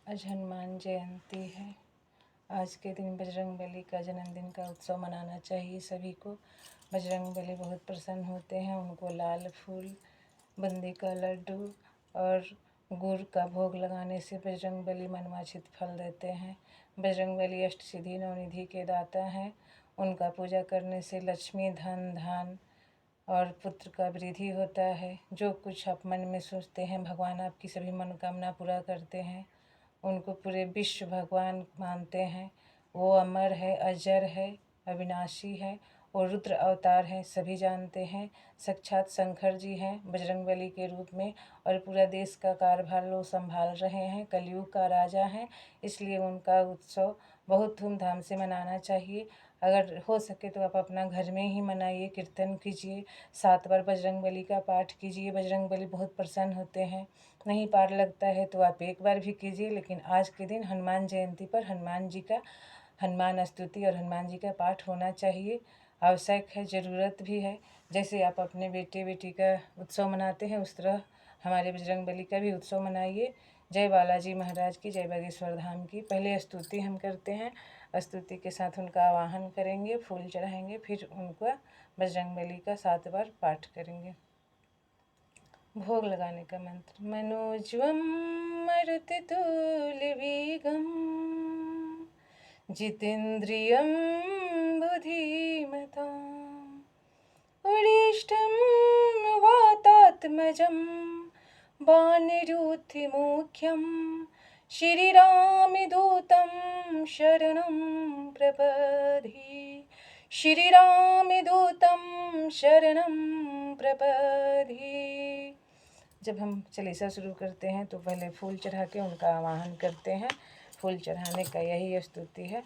आज हनुमान जयंती है। आज के दिन बजरंगबली का जन्मदिन का उत्सव मनाना चाहिए सभी को। बजरंगबली बहुत प्रसन्न होते हैं। उनको लाल फूल, बूंदी का लड्डू और गुड़ का भोग लगाने से बजरंगबली मनवांछित फल देते हैं। बजरंगबली अष्टसिद्धि नवनिधि के दाता हैं। उनका पूजा करने से लक्ष्मी, धन, धान और पुत्र का वृद्धि होता है। जो कुछ आप मन में सोचते हैं, भगवान आपकी सभी मनोकामना पूरा करते हैं। उनको पूरे विश्व भगवान मानते हैं। वो अमर है, अजर है, अविनाशी है और रुद्र अवतार हैं, सभी जानते हैं। साक्षात शंकर जी हैं बजरंगबली के रूप में, और पूरा देश का कार्यभार वो संभाल रहे हैं। कलयुग का राजा हैं, इसलिए उनका उत्सव बहुत धूमधाम से मनाना चाहिए। अगर हो सके तो आप अपना घर में ही मनाइए, कीर्तन कीजिए, 7 बार बजरंगबली का पाठ कीजिए। बजरंगबली बहुत प्रसन्न होते हैं। नहीं पार लगता है तो आप एक बार भी कीजिए, लेकिन आज के दिन हनुमान जयंती पर हनुमान जी का हनुमान स्तुति और हनुमान जी का पाठ होना चाहिए। आवश्यक है, ज़रूरत भी है। जैसे आप अपने बेटे बेटी का उत्सव मनाते हैं, उस तरह हमारे बजरंगबली का भी उत्सव मनाइए। जय बालाजी महाराज की, जय बागेश्वर धाम की। पहले स्तुति हम करते हैं, स्तुति के साथ उनका आवाहन करेंगे, फूल चढ़ाएंगे, फिर उनका बजरंगबली का 7 बार पाठ करेंगे। भोग लगाने का मंत्र। मनोज्वम मरुततुल्यवेगम जितेन्द्रियं बुद्धिमताम् उडिष्टं वातात्मजं वानरोधिमुख्यं श्रीरामदूतं शरणं प्रपद्ये। श्रीरामदूतं शरणं प्रपद्ये। जब हम चालीसा शुरू करते हैं तो पहले फूल चढ़ा के उनका आवाहन करते हैं। फूल चढ़ाने का यही स्तुति है।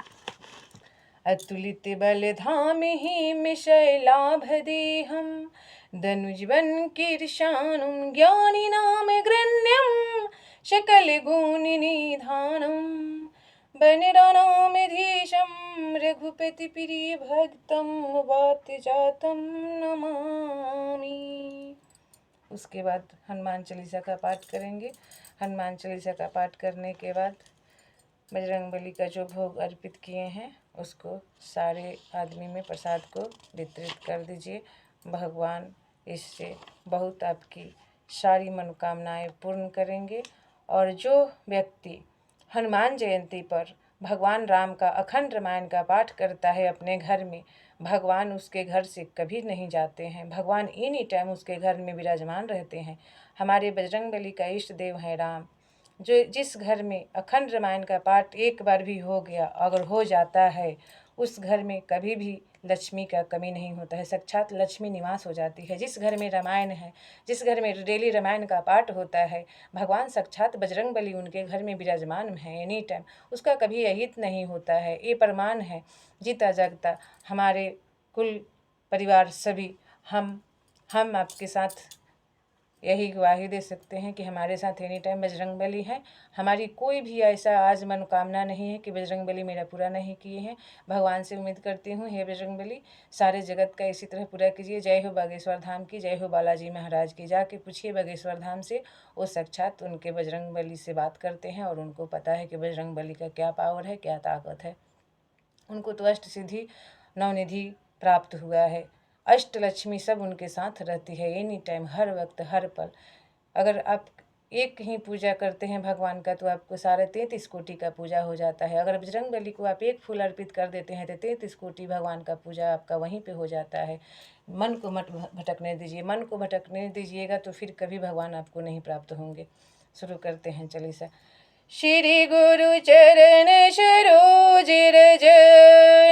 अतुलित बल धाम ही मिशैलाभ देहम धनुजवन कीर्षानुं ज्ञानी नाम गृण्यम शकल गुण निधानम बनरानामधीशम रघुपति प्रिय भक्तम वात जातम नमामि। उसके बाद हनुमान चालीसा का पाठ करेंगे। हनुमान चालीसा का पाठ करने के बाद बजरंगबली का जो भोग अर्पित किए हैं उसको सारे आदमी में प्रसाद को वितरित कर दीजिए। भगवान इससे बहुत आपकी सारी मनोकामनाएं पूर्ण करेंगे। और जो व्यक्ति हनुमान जयंती पर भगवान राम का अखंड रामायण का पाठ करता है अपने घर में, भगवान उसके घर से कभी नहीं जाते हैं। भगवान एनी टाइम उसके घर में विराजमान रहते हैं। हमारे बजरंगबली का इष्ट देव है राम। जो जिस घर में अखंड रामायण का पाठ एक बार भी हो गया, अगर हो जाता है, उस घर में कभी भी लक्ष्मी का कमी नहीं होता है। साक्षात लक्ष्मी निवास हो जाती है। जिस घर में रामायण है, जिस घर में डेली रामायण का पाठ होता है, भगवान साक्षात बजरंगबली उनके घर में विराजमान है एनी टाइम। उसका कभी अहित नहीं होता है। ये प्रमाण है जीता जागता। हमारे कुल परिवार सभी हम आपके साथ यही गवाही दे सकते हैं कि हमारे साथ एनी टाइम बजरंगबली है। हमारी कोई भी ऐसा आज मनोकामना नहीं है कि बजरंगबली मेरा पूरा नहीं किए हैं। भगवान से उम्मीद करती हूँ, हे बजरंगबली सारे जगत का इसी तरह पूरा कीजिए। जय हो बागेश्वर धाम की, जय हो बालाजी महाराज की। जाके पूछिए बागेश्वर धाम से, वो साक्षात उनके बजरंगबली से बात करते हैं और उनको पता है कि बजरंगबली का क्या पावर है, क्या ताकत है। उनको तो अष्ट सिद्धि नवनिधि प्राप्त हुआ है। अष्ट लक्ष्मी सब उनके साथ रहती है एनी टाइम, हर वक्त, हर पल। अगर आप एक ही पूजा करते हैं भगवान का तो आपको सारे 33 कोटि का पूजा हो जाता है। अगर बजरंगबली को आप एक फूल अर्पित कर देते हैं तो 33 कोटि भगवान का पूजा आपका वहीं पे हो जाता है। मन को मत भटकने दीजिए। मन को भटकने दीजिएगा तो फिर कभी भगवान आपको नहीं प्राप्त होंगे। शुरू करते हैं चालीसा। श्री गुरु चरण सरोज रज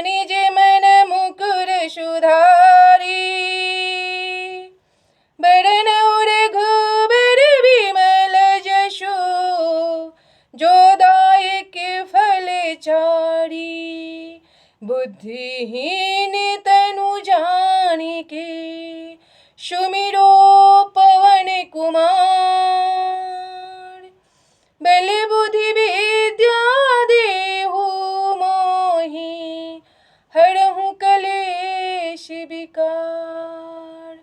निज मन मुकुर सुधारी बरन रघुबर विमल जशो जो दायक फल चारी बुद्धिहीन तनु जानिके सुमिरो पवन कुमार बल बुद्धि विद्या देहु मोहि हरहु कलेश विकार।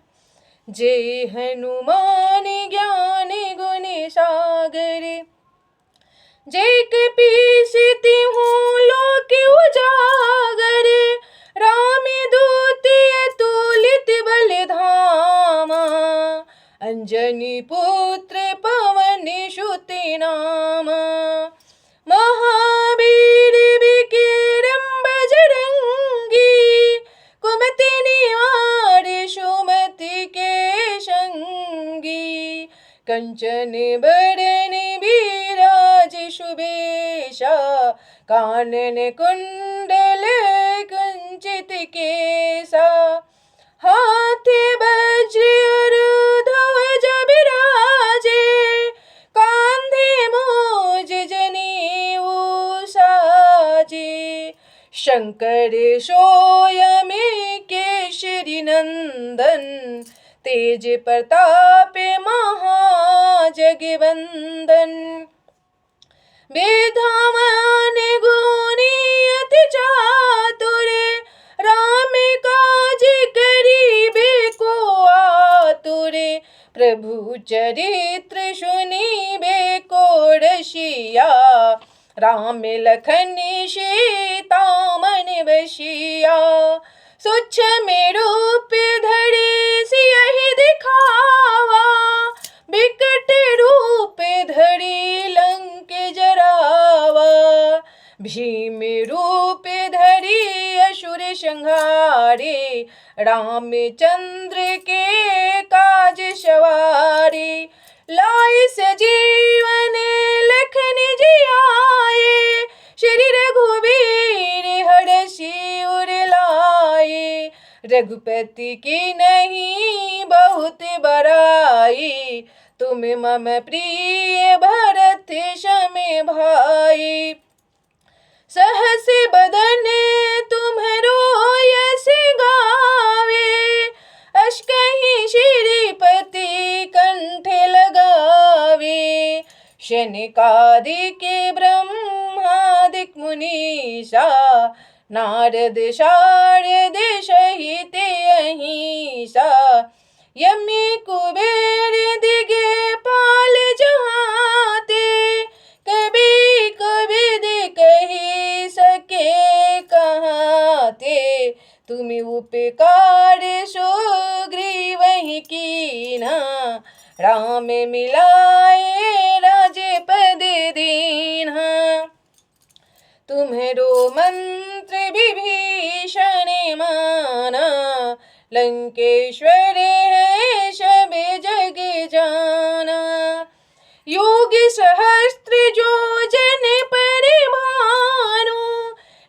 जय हनुमान ज्ञान गुण सागर जेक पीसती हूँ लोक उजागर, राम दूत अतुलित बल धामा, अंजनी पुत्र पवन सुत नामा, महावीर विक्रम बजरंगी, कुमति निवार सुमति के संगी, कंचन बरन विराज सुबेशा, कानन कुंडल कुंचित केसा, हाथे वज्र ध्वज विराजे, कांधे मोज जनेऊ साजे, शंकर सोयम केसरी नंदन, तेज प्रताप महाजगवंदन, विद्वान गुणी अति चातुर, राम काज करिबे को आतुर, प्रभु चरित्र सुनिबे को रसिया, राम लखन सीता मन बसिया, सूक्ष्म रूप धरि सियहि दिखावा, बिकट रूप धरि लंक जरावा, भीम रूप धरि असुर संहारे, रामचंद्र के काज सवारे, लाए सजीवन लखन जियाए, श्री रघुवीर हरषि उर लाए, रघुपति की नहीं बहुत बड़ाई, तुम मम प्रिय भरत सम भाई, सहस बदन तुम्हरो यस गावे, अस कहीं श्रीपति कंठ लगावे, शनिकादिक ब्रह्मादिक मुनीसा, नारद शारद सहित अहिंसा, यमी कुबेर दिगपाल जहाते, कभी कबिद कही सके कहाते, तुम उपकार सुग्रीव कीना, राम मिलाए राजपद दीन्हा, तुम्हरो मंत्र विभीषण माना, लंकेश्वर है सब जग जाना, योग सहस्त्र जो जन परिमानु,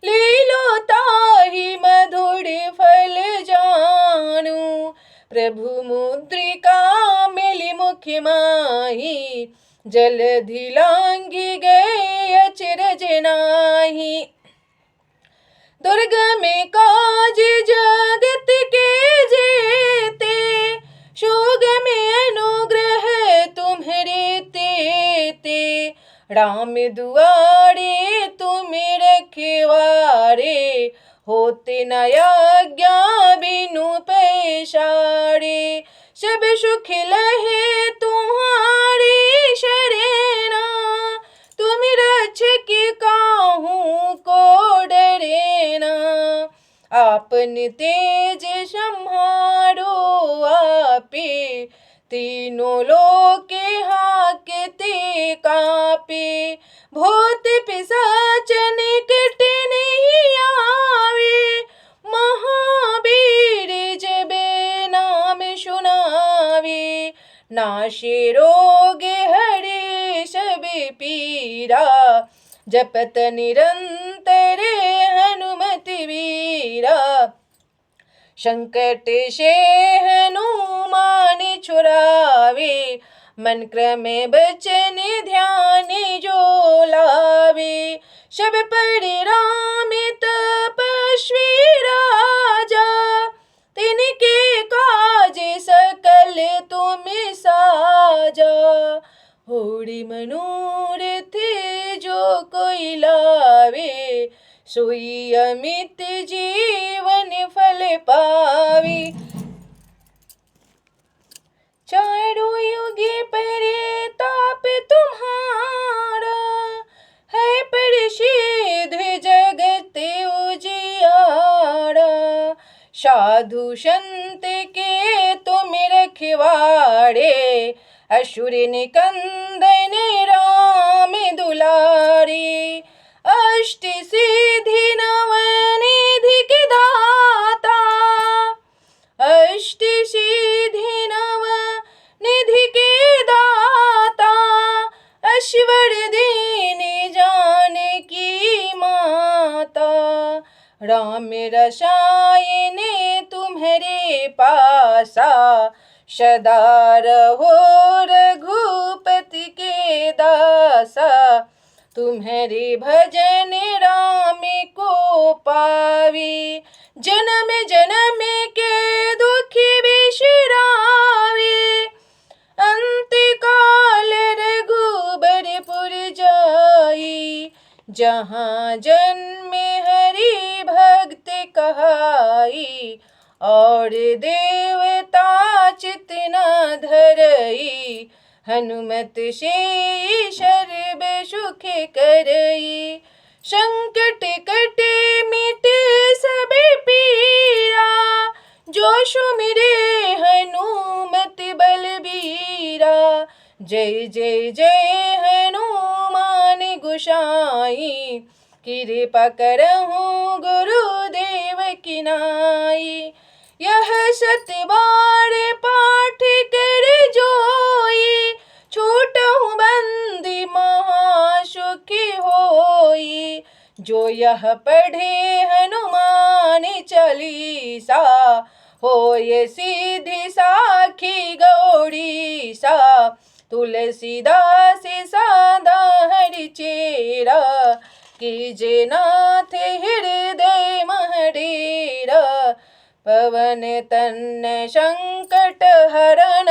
लीलो ताहि मधुर फल जानू, प्रभु मुद्रिका मिली मुख माही, जलधि लांघि गए अचरज नाही, दुर्गम काज जगत के जेते, सुगम अनुग्रह तुम्हरे तेते, राम दुआरे तुम रखवारे, होते न आज्ञा बिनु पैसारे, सब सुख लहे तुम्हारी शरणा, तुम रक्षक काहू को डरेना, आपन तेज सम्हारो आपे, तीनों लोक हाकते कापे, भूत पिशाच निकट नहीं आवे, महावीर जब नाम सुनावे, नाशे रोग हरे सब पीरा, जपत निरंतर हनुमत वीरा, संकट से हनुमान छुड़ावे, मन क्रम बचन ध्यान जो लावे, सब पर राम तपस्वी राजा, तिनके काज सकल तुम साजा, होड़ी मनोरथ जो कोई लावे, सोई अमित जीवन फल पावे, चारों युग परे ताप तुम्हारा, साधु संत के तुम रखवारे, असुर निकंदन राम दुलारे। अष्ट सिद्धि नव निधि के दाता, अष्ट सिद्धि नव निधि के दाता, ऐश्वर दीन जानकी माता। राम रसायन तुम्हारे पासा, सदा रहो रघुपति के दासा। तुम्हारे भजन राम को पावे, जन्म जन्म के दुख बिसरावे। अंत काल रघुबरपुर जाई, जहाँ जन्म हरि भक्त कहाई। और देवता चित न धरई, हनुमत से सर्व सुख करई। संकट कटे मिटे सब पीरा, जो सुमिरे हनुमत बलबीरा। जय जय जय हनुमान गोसाई, कृपा करहु गुरुदेव की नाई। यह सत बार पाठ कर जोई, छूटहु बंदी महासुख होई। जो यह पढ़े हनुमान चालीसा, होय सिद्धि साखी गौरीसा। तुलसीदास सदा हरिचेरा, कीजे नाथ हृदय महडेरा। पवन तनय संकट हरण,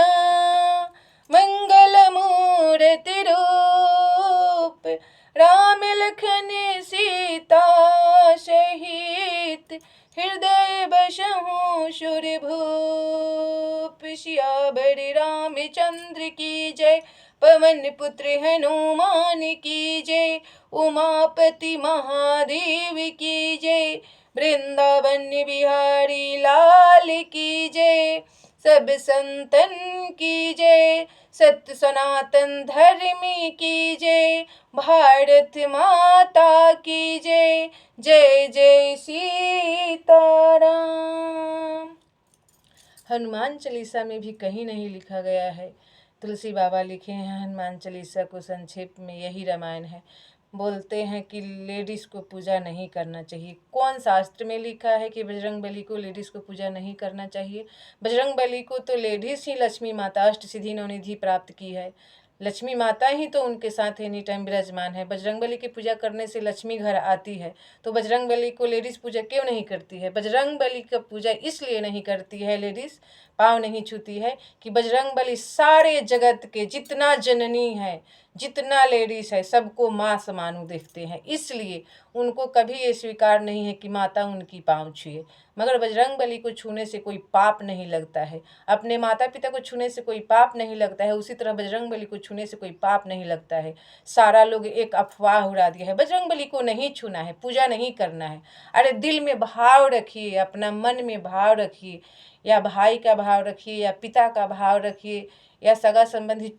मंगल मूर्ति रूप। राम लखन सीता सहित, हृदय बसहु सुरभूप। सियावर रामचंद्र की जय, पवन पुत्र हनुमान की जय। उमापति महादेव की जय, वृंदावन बिहारी लाल की जय। सब संतन की जय, सत्य सनातन धर्म की जय। भारत माता की जय, जय जय सीताराम। हनुमान चालीसा में भी कहीं नहीं लिखा गया है, तुलसी बाबा लिखे हैं हनुमान चालीसा को संक्षेप में यही रामायण है। बोलते हैं कि लेडीज़ को पूजा नहीं करना चाहिए। कौन शास्त्र में लिखा है कि बजरंगबली को लेडीज़ को पूजा नहीं करना चाहिए? बजरंगबली को तो लेडीज़ ही लक्ष्मी माता अष्ट सिद्धि नवनिधि प्राप्त की है। लक्ष्मी माता ही तो उनके साथ एनी टाइम विराजमान है। बजरंगबली की पूजा करने से लक्ष्मी घर आती है, तो बजरंगबली को लेडीज़ पूजा क्यों नहीं करती है? बजरंगबली का पूजा इसलिए नहीं करती है लेडीज़, पाँव नहीं छूती है कि बजरंगबली सारे जगत के जितना जननी है, जितना लेडीज़ है, सबको माँ समानु देखते हैं। इसलिए उनको कभी ये स्वीकार नहीं है कि माता उनकी पाँव छुए। मगर बजरंगबली को छूने से कोई पाप नहीं लगता है, अपने माता पिता को छूने से कोई पाप नहीं लगता है, उसी तरह बजरंगबली को छूने से कोई पाप नहीं लगता है। सारा लोग एक अफवाह उड़ा दिया है, बजरंगबली को नहीं छूना है, पूजा नहीं करना है। अरे दिल में भाव रखिए, अपना मन में भाव रखिए, या भाई का भाव रखिए, या पिता का भाव रखिए, या सगा संबंधी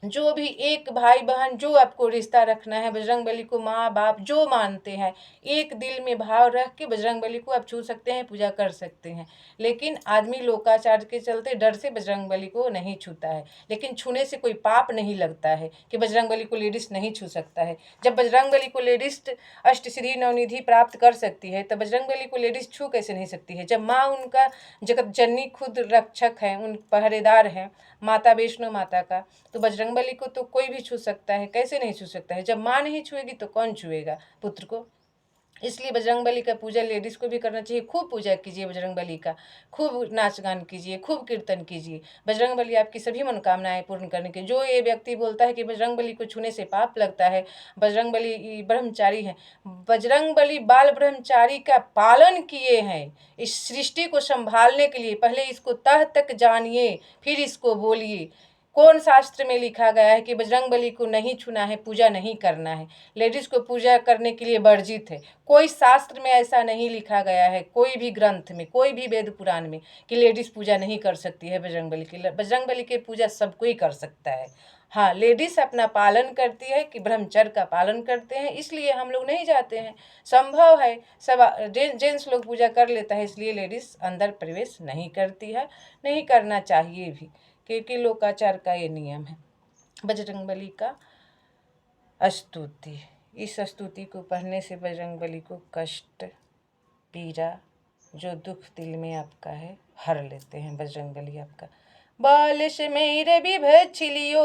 जो भी एक भाई बहन जो आपको रिश्ता रखना है, बजरंगबली को माँ बाप जो मानते हैं, एक दिल में भाव रख के बजरंगबली को आप छू सकते हैं, पूजा कर सकते हैं। लेकिन आदमी लोकाचार के चलते डर से बजरंगबली को नहीं छूता है। लेकिन छूने से कोई पाप नहीं लगता है कि बजरंगबली को लेडीज़ नहीं छू सकता है। जब बजरंगबली को लेडीज़ अष्ट सिद्धि नवनिधि प्राप्त कर सकती है, तब बजरंगबली को लेडीज़ छू कैसे नहीं सकती है? जब माँ उनका जगत जननी खुद रक्षक है, उन पहरेदार हैं, माता वैष्णो माता का, तो बजरंगबली को तो कोई भी छू सकता है, कैसे नहीं छू सकता है? जब माँ नहीं छुएगी तो कौन छुएगा पुत्र को? इसलिए बजरंगबली का पूजा लेडीज़ को भी करना चाहिए। खूब पूजा कीजिए बजरंगबली का, खूब नाच गान कीजिए, खूब कीर्तन कीजिए। बजरंगबली आपकी सभी मनोकामनाएं पूर्ण करने के। जो ये व्यक्ति बोलता है कि बजरंगबली को छूने से पाप लगता है, बजरंगबली ब्रह्मचारी है, बजरंगबली बाल ब्रह्मचारी का पालन किए हैं। इस सृष्टि को संभालने के लिए पहले इसको तह तक जानिए, फिर इसको बोलिए। कौन शास्त्र में लिखा गया है कि बजरंगबली को नहीं छूना है, पूजा नहीं करना है, लेडीज़ को पूजा करने के लिए वर्जित है? कोई शास्त्र में ऐसा नहीं लिखा गया है, कोई भी ग्रंथ में, कोई भी वेद पुराण में, कि लेडीज़ पूजा नहीं कर सकती है बजरंगबली की। बजरंगबली की पूजा सब कोई कर सकता है। हाँ, लेडीज़ अपना पालन करती है कि ब्रह्मचर्य का पालन करते हैं, इसलिए हम लोग नहीं जाते हैं। संभव है सब जेंट्स लोग पूजा कर लेता है, इसलिए लेडीज़ अंदर प्रवेश नहीं करती है, नहीं करना चाहिए भी, क्योंकि लोकाचार का ये नियम है। बजरंगबली का स्तुति, इस स्तुति को पढ़ने से बजरंगबली को कष्ट, पीड़ा, जो दुख दिल में आपका है, हर लेते हैं बजरंगबली आपका। बालिश मेरे विभछिलियो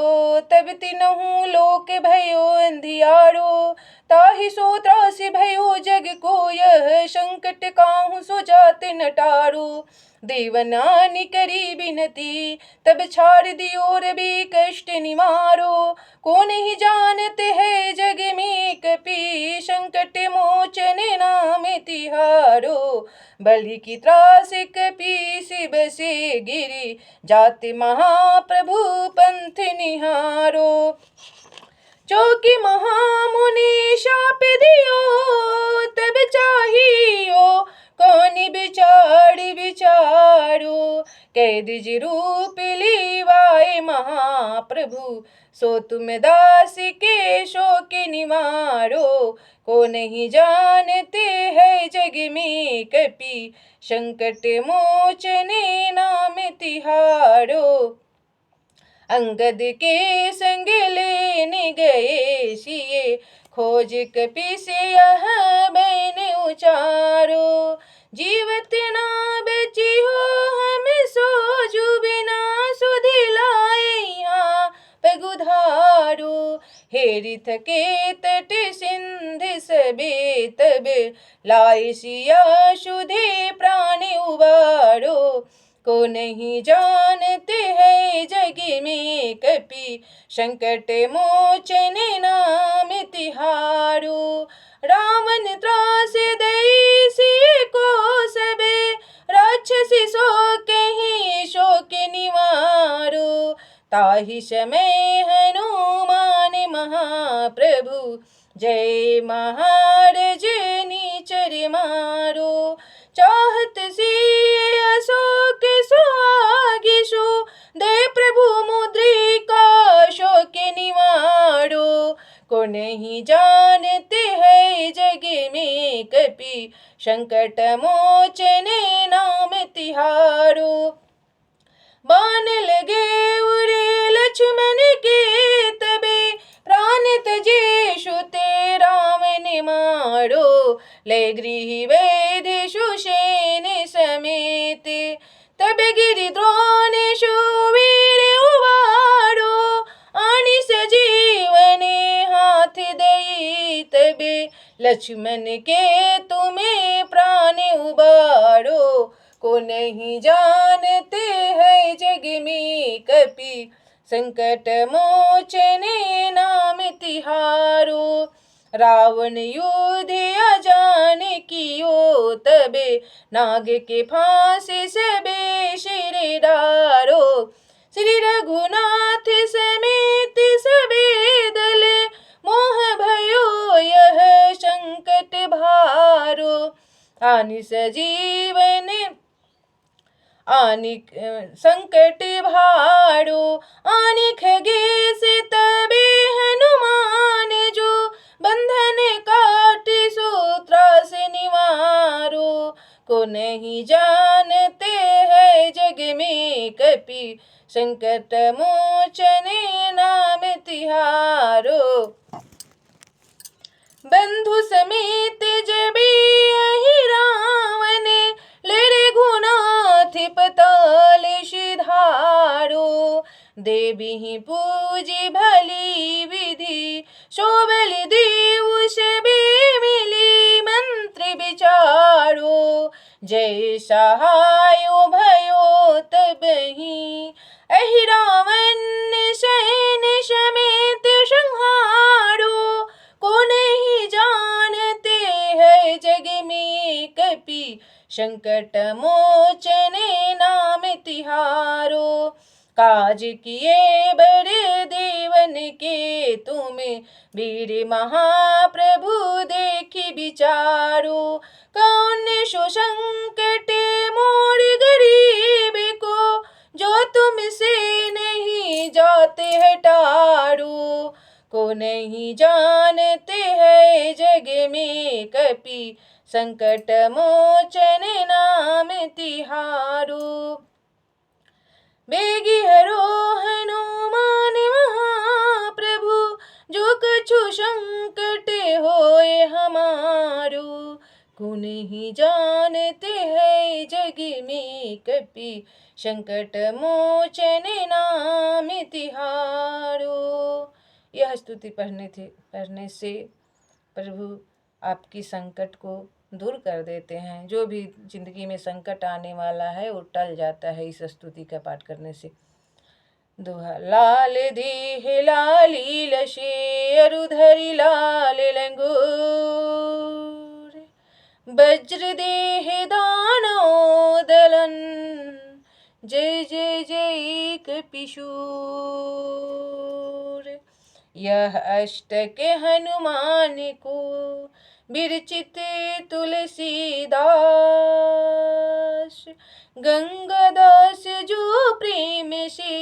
तब तिनहु लोक भयो अंधियारो, ताहि सो त्रासि भयो जग को यह संकट काहू सो जाते नटारो। देवनानी करी बिनती तब छाड़ दियो रवि कष्ट निवारो, को नहीं जानते है जग में कपि संकट मोचन नाम तिहारो। बलि की त्रास कपि शिव से गिरी जाति महाप्रभु पंथ निहारो। चौकी महामुनि शाप दियो तब चाहियो, कौन विचारो। कैद जी रूप लीवाए महाप्रभु, सो तुम दास के शोक निवारो। को नहीं जानते है जग में कपि संकट मोचने नाम तिहारो। अंगद के संग लेने गए सिए, खोज कपि से यह बैन उचारो। जीवत ना बची हो हम सोजु बिना सुधिलाए यहाँ पगुधारो। हेरि थके तट सिंध सबे तब, लाए सिया सुधे प्राण उबारो। को नहीं जानते है जग में कपि संकट मोचन नाम तिहारो। रावण त्रास दई सिय को सबे, राक्षसी सो कहीं शोक निवारो। ताहि समय हनुमान महाप्रभु, जय महाराज नीचर मारो। चाहत सिय अशोक सुहागिशु, दे प्रभु मुद्रिका शोक निवारो। को नहीं जानते है जग में कपि संकट मोचने नाम तिहारो। बाण लगे उरे लक्ष्मण के तबे, प्राण तजे ते रावण मारो। ले गृह वैद्य सुषेण समेत, तब गिरि द्रोण सुवीर उवारो। आनि सजीवन हाथ दई तबे, लक्ष्मण के तुम्हें प्राण उबारो। को नहीं जानते है जग में कपि संकट मोचने नाम तिहारो। रावण युद्ध अजान कियो तबे, नाग के फांसी सबे सिर डारो। श्री रघुनाथ समेत सबे दल, मोह भयो यह संकट भारो। आनि सजीवन आनि संकट भारो। आनि खगेश तबे हनुमान जो, बंधन काट सूत्रास निवारो। को नहीं जानते है जग में कपि संकट मोचने नाम तिहारो। बंधु समेत जबे यही रावण, लड़े घुनाथ पताल सिधारो। देवी पूजी भली विधि, शोभल देव सबे मिली मंत्र विचारो। जय सहाय भयो तबहि, अहि रावण सैन समेत संहारो। को नहीं जानते है जग में कपि संकट मोचने नाम तिहारो। काज किए बड़े देवन के, तुम्हें वीर महाप्रभु देखी विचारो। कौन सो संकट मोर गरीब को, जो तुमसे नहीं जाते है टारो। को नहीं जानते है जग में कपि, संकट मोचन नाम तिहारो। बेगी हरो हनुमान महाप्रभु, जो कछु संकट होए हमारो। को नहीं जानते है जग में कपि, संकट मोचन नाम तिहारो। यह स्तुति पढ़ने से प्रभु आपकी संकट को दूर कर देते हैं। जो भी जिंदगी में संकट आने वाला है वो टल जाता है इस स्तुति का पाठ करने से। दोहा। लाल देह लाली लशे, अरुधरि लाल लंगोर, वज्र देह दानव दलन, जय जय जय कपिशूर। यह अष्टक हनुमान को, विरचित तुलसीदास, गंगादास जो प्रेम से,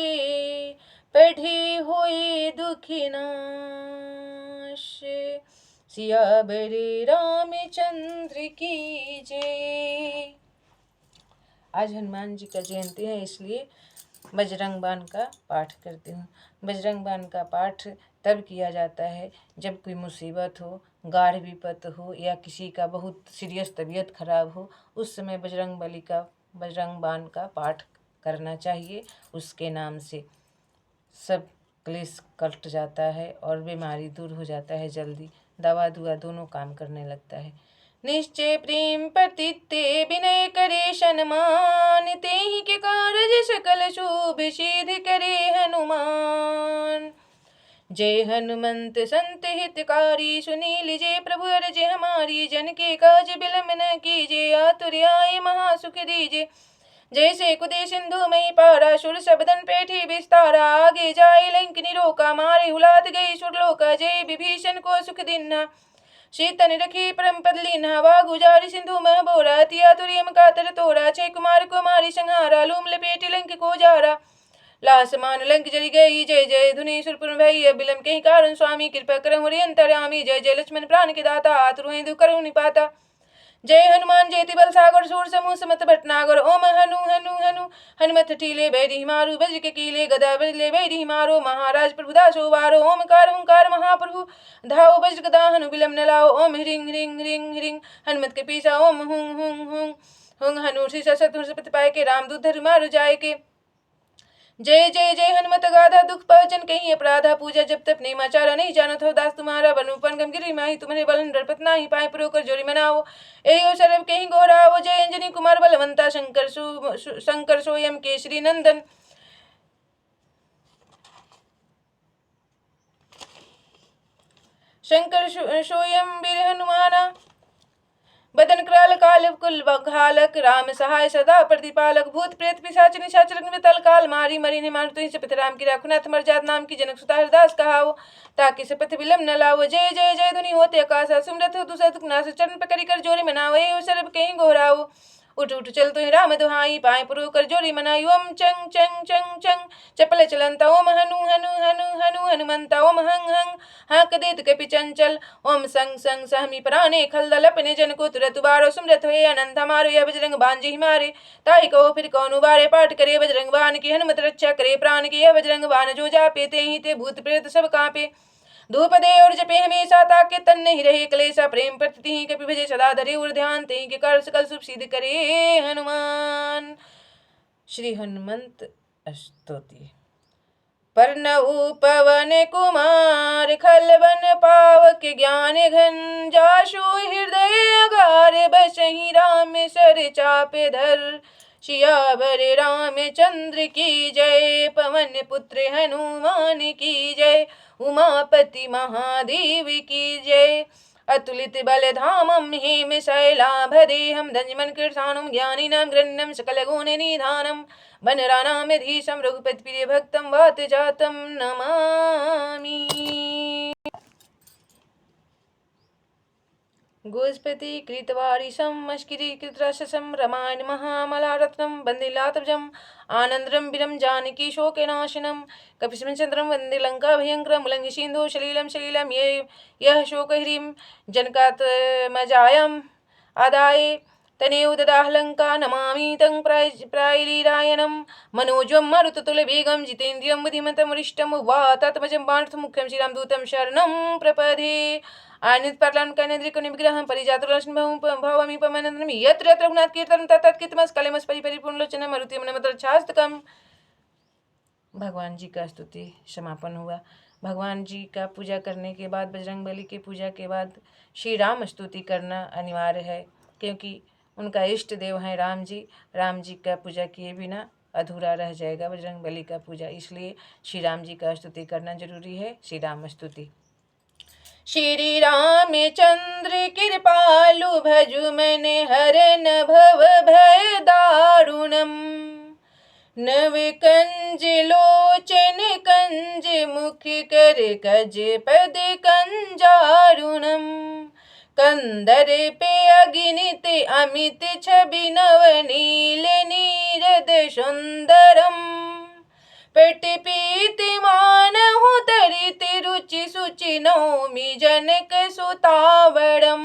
पढ़े हुए दुखी नाश। सियावर रामचंद्र की जय। आज हनुमान जी का जयंती है, इसलिए बजरंग बाण का पाठ करती हूँ। बजरंग बाण का पाठ तब किया जाता है जब कोई मुसीबत हो, गाढ़ विपत हो, या किसी का बहुत सीरियस तबीयत खराब हो, उस समय बजरंग बाण का पाठ करना चाहिए। उसके नाम से सब क्लेश कट जाता है और बीमारी दूर हो जाता है जल्दी। दवा दुआ दोनों काम करने लगता है। निश्चय प्रेम प्रतिते, विनय करे सन्मान, तेहि के कारज सकल शुभ सिद्धि करे हनुमान। जय हनुमंत संत हितकारी, सुनी लीजिए प्रभु अर्ज हमारी। जन के काज बिलम्ब न कीजिए, आतुर आए महासुख दीजिए। जैसे कुदे सिंधु मई पारा, सुर सबदन पेठी विस्तारा। आगे जाए लंकिनी रोका, मारे हुलात गई सुरलोका। जय विभीषण को सुख दिन्हा, शीतन रखी परम पद लीन्हा। वाग उजारि सिंधु मह बोरा, तिया तुरियम कातर तोरा। छे कुमार कुमारी संहारा, लूम लपेटी लंक को जारा। लासमान लंक जरि गई, जय जय धुनि सुरपुर भई। बिलम के कारण स्वामी, कृपा करहु रे अंतर्यामी। जय जय लक्ष्मण प्राण के दाता, आतुर हैं दुख करहु निपाता। जय हनुमान जयति बल सागर, सूर समूह समत भटनागर। ओम हनु हनु हनु हनुमत ठीले, बैरी मारू बज के कीले। गदा बजले बैरी मारो, महाराज प्रभु दासो वारो। ओमकार ओंकार महाप्रभु, धाओ बज गदा हनु बिलम न लाओ। ओम ह्रीं ह्रीं ह्रीं ह्रीं हनुमत के पीसा। ओम हुं हुं हुं हुं हनु सी सत सत पाए के, रामदूत धर मारु जाय के। जय जय जय हनुमत गाधा, दुख पहचन कहीं अपराधा। पूजा जब तक नेमाचारा, नहीं जानत हो दास तुम्हारा। बनुपन गमगिरी माही, तुम्हारे बलन डरपत नाही। पाए पुरो कर जोरी मनाओ, एयो सरब कहीं गोराओ। जय अंजनी कुमार बलवंता, शंकर सोयम केसरी नंदन। शंकर सोयम वीर हनुमाना, बदन कराल काल कुल घालक। राम सहाय सदा प्रतिपालक, भूत प्रेत पिशाच निशाचर तल काल मारी। मरी ने मार तुहि सपथ राम की राखुनाथ, मर जात नाम की जनक सुता हरदास कहाओ। ताकि सपथ विलम न लाओ, जय जय जय धुनि होते आकाशा। सुमरत हो दुसर दुख नाश, चरण पकड़ी कर जोरी मनाओ। एहो सरब कहीं गोहराओ, उठ उठ चल तुहि राम दुहाई। पाए पुरु कर जोरी मनाई। ओम चंग चंग चंग चंग चपल चलंता। ओम हनु हनु हनु हनु हनुमंता। ओम हंग हंग हाँक देत कपि चंचल। ओम संग संग सहमी प्राणे खलदल, अपने जन को तुरत बारो। सुमरत हुए अनंत हमारो, यह बजरंग बान जी मारे। ताहि कहो फिर कौन उबारे, पाठ करे बजरंग बान की। हनुमत रक्षा करे प्राण की, यह बजरंग बान जो जापे। तेहि ते भूत प्रेत सब कांपे। धूप दे और जपे हमेशा, ताके तन नहीं रहे क्लेशा। प्रेम प्रति कपि भजे सदा धरे उर ध्यान। तेहि के कर सकल शुभ सिद्ध करे हनुमान। श्री हनुमंत स्तुति। परनऊ पवन कुमार, खलवन पावक ज्ञान घन। जासु हृदय अगार, बसहि राम सर चापे धर। सियावर रामचंद्र की जय, पवन पुत्र हनुमान की जय। उमापति महादेव की जय। अतुलित बलधामं हेमशैलाभदेहं दंजमन्कृशानुं ज्ञानिनां गृह्णं सकलगुणनिधानं वनराणामधीशं रघुपतिप्रियभक्तं वातजातं नमामि। गोस्पति कृतवारिशं मस्किरीकृतरसं रमायण महामलारत्नं वन्दे लातभुजम् आनन्दं वीरं जानकी शोकनाशनं कपिशमचन्द्रं वन्दे लङ्काभयङ्करं उल्लङ्घ्य सिन्धु सलिलं सलिलं यः शोकह्रीं जनकात्मजायाम् आदाय तनेव ददाहलङ्का नमामि तं प्रायलीरायणं मनोजं मरुततुल्यवेगं जितेन्द्रियं बुद्धिमतं वरिष्ठं वातात्मजं बाणमुख्यं श्रीरामदूतं शरणं प्रपदे आनित परलान कनेन्द्रिकुनि विग्रहं परिजातुलक्ष्मी भवामि पवनंदनमि यत्र यत्र रघुनाथ कीर्तनं तत् कीर्तमस् कलेमस् परिपूर्णलोचनं मरुतिमनमत्रच्छास्तकम्। भगवान जी का स्तुति समापन हुआ। भगवान जी का पूजा करने के बाद, बजरंगबली की पूजा के बाद श्री राम स्तुति करना अनिवार्य है, क्योंकि उनका इष्ट देव हैं राम जी। राम जी का पूजा किए बिना अधूरा रह जाएगा बजरंगबली का पूजा, इसलिए श्री राम जी का स्तुति करना जरूरी है। श्री राम स्तुति। श्री रामचंद्र कृपालु भजु मन हरन भव भय दारुणम नव कंज लोचन कंज मुख कर कज पद कंजारुणम कंदर पे अगिनित अमित छवि नवनील नीरद सुंदरम पटपीति मानहु तरित रुचि सुचि नौमि जनक सुतावड़म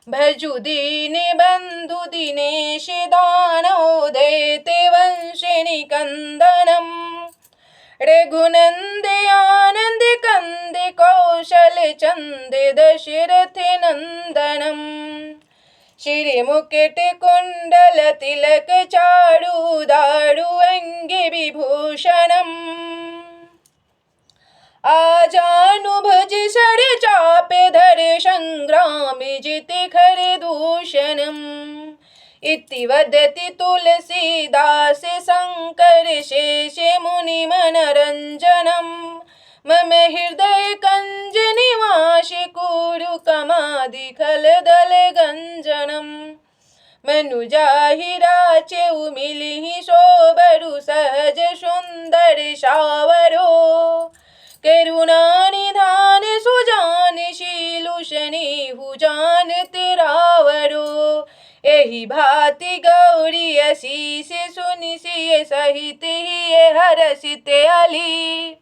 भजु दीन बंधु दिनेश दानोदयते वंशिनी कंदनम रघुनंद आनंद कंद कौशल चंद दशरथ नंदनम श्री मुकुट कुंडल तिलक चारु दारु अंगे विभूषणम आजानुभुज सर चापे धर संग्राम जिति खर दूषणम इति वदति तुलसीदास शंकर शेष मुनि मनरंजनम मम हृदय कंज निवास कुरु कमादि खल दल गंजनम मनुजाहि राचेउ मिलिहि शोभरु सहज सुंदर शावरो करुणा निधान सुजान शीलु शनि जान तिरावरो एहि भांति गौरी असीस सुनि सिय सहित ही हरसित अली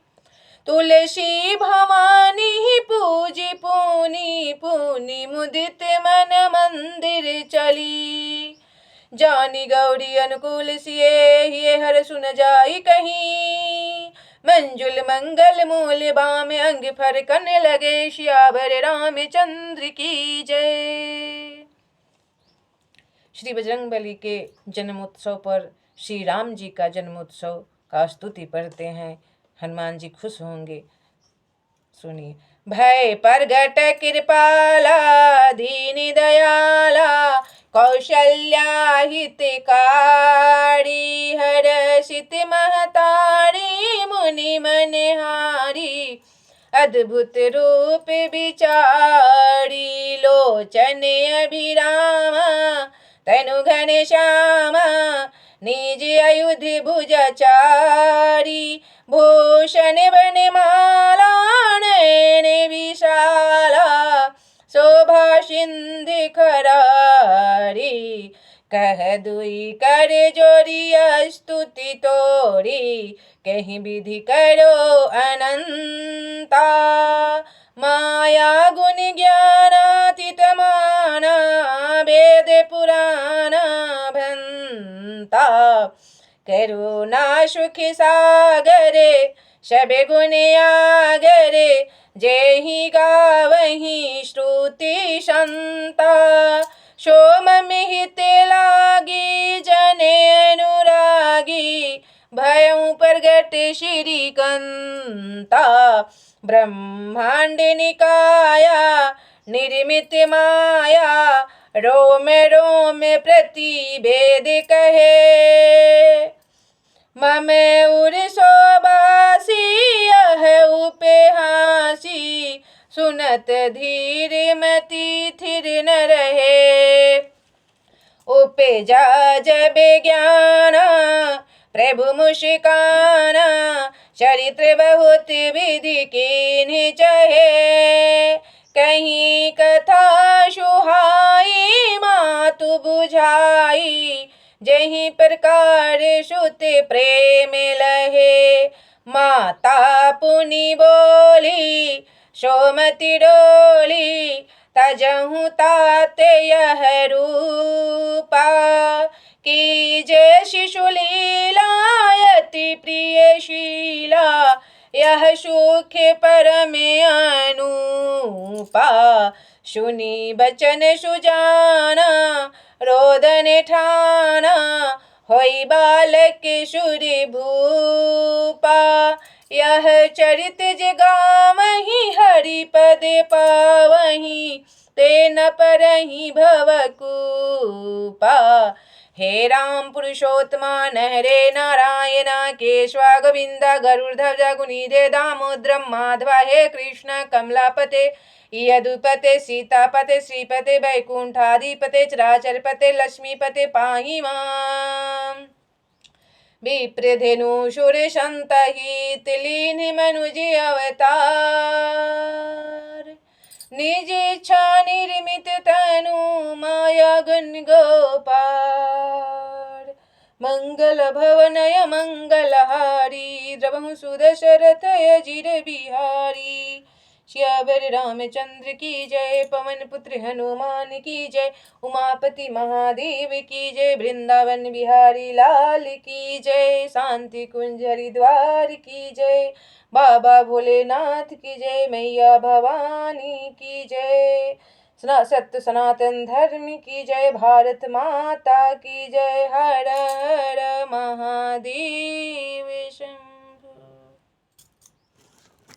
तुलसी भवानी पूजी पुनि पुनि मुदित मन मंदिर चली जानी गौरी अनुकूल सिए हर सुन जाई कहीं मंजुल मंगल मूल बाम अंग फरकन लगे श्यावर रामचंद्र की जय। श्री बजरंगबली के जन्मोत्सव पर श्री राम जी का जन्मोत्सव का स्तुति पढ़ते हैं, हनुमान जी खुश होंगे। सुनिए। भय प्रगट कृपाला दीन दयाला कौशल्या हितकारी हर्षित महतारी मुनि मनहारी अद्भुत रूप विचारी लोचन अभिरामा तनु घन श्यामा निज अयुध भुजचारी भूषण बनमाला नयन विशाला शोभा सिंधु खरारी कह दुई कर जोरी स्तुति तोरी कहीं विधि करो अनंता माया गुण ज्ञानातीत माना वेद पुराना भंता करुणा सुख सागरे सब गुण आगरे जेहि गावहि श्रुति संता सोम मिहित लागी जने अनुरागी भयं प्रगट श्री कंता ब्रह्मांड निकाया निर्मित माया रोम रोम प्रतिभेद कहे मम उर शोभासी यह उपहासी सुनत धीर मति थिर न रहे। उपजा जब ज्ञाना प्रभु मुस्काना, चरित्र बहुत विधि कीन्ह चहे। कहीं कथा सुहाई मातु बुझाई, जहीं प्रकार सुत प्रेम लहे। माता पुनि बोली सोमति डोली, तजहु तात यह रूपा। कीजे शिशु लीला अति प्रिय शीला, यह सुख परम अनुपा। सुनी बचन सुजाना रोदन ठाना, होई बालक सुर भूपा। यह चरित जगावहीं हरि पद पावहीं, ते न परहीं भवकूपा। हे राम पुरुषोत्तमा नहरे नारायणा, केशवा गोविंदा गरुड़ध्वज गुणिधे दामोदरम माधवा। हे कृष्ण कमलापते यदुपते सीतापते श्रीपते वैकुंठाधिपते चराचरपते लक्ष्मीपते पाहि माम्। विप्रधेनु सुर संतहित लीन मनुज अवतार, निज इच्छा निर्मित तनु माया गुण गोपार। मंगल भवनय मंगलहारी, द्रवहु सुदशरथ अजिर बिहारी। श्यावर रामचंद्र की जय, पवन पुत्र हनुमान की जय। उमापति महादेव की जय, वृंदावन बिहारी लाल की जय। शांति कुंज हरिद्वार की जय, बाबा भोलेनाथ की जय। मैया भवानी की जय। सत्य सनातन धर्म की जय, भारत माता की जय। हर हर महादेव शंभो।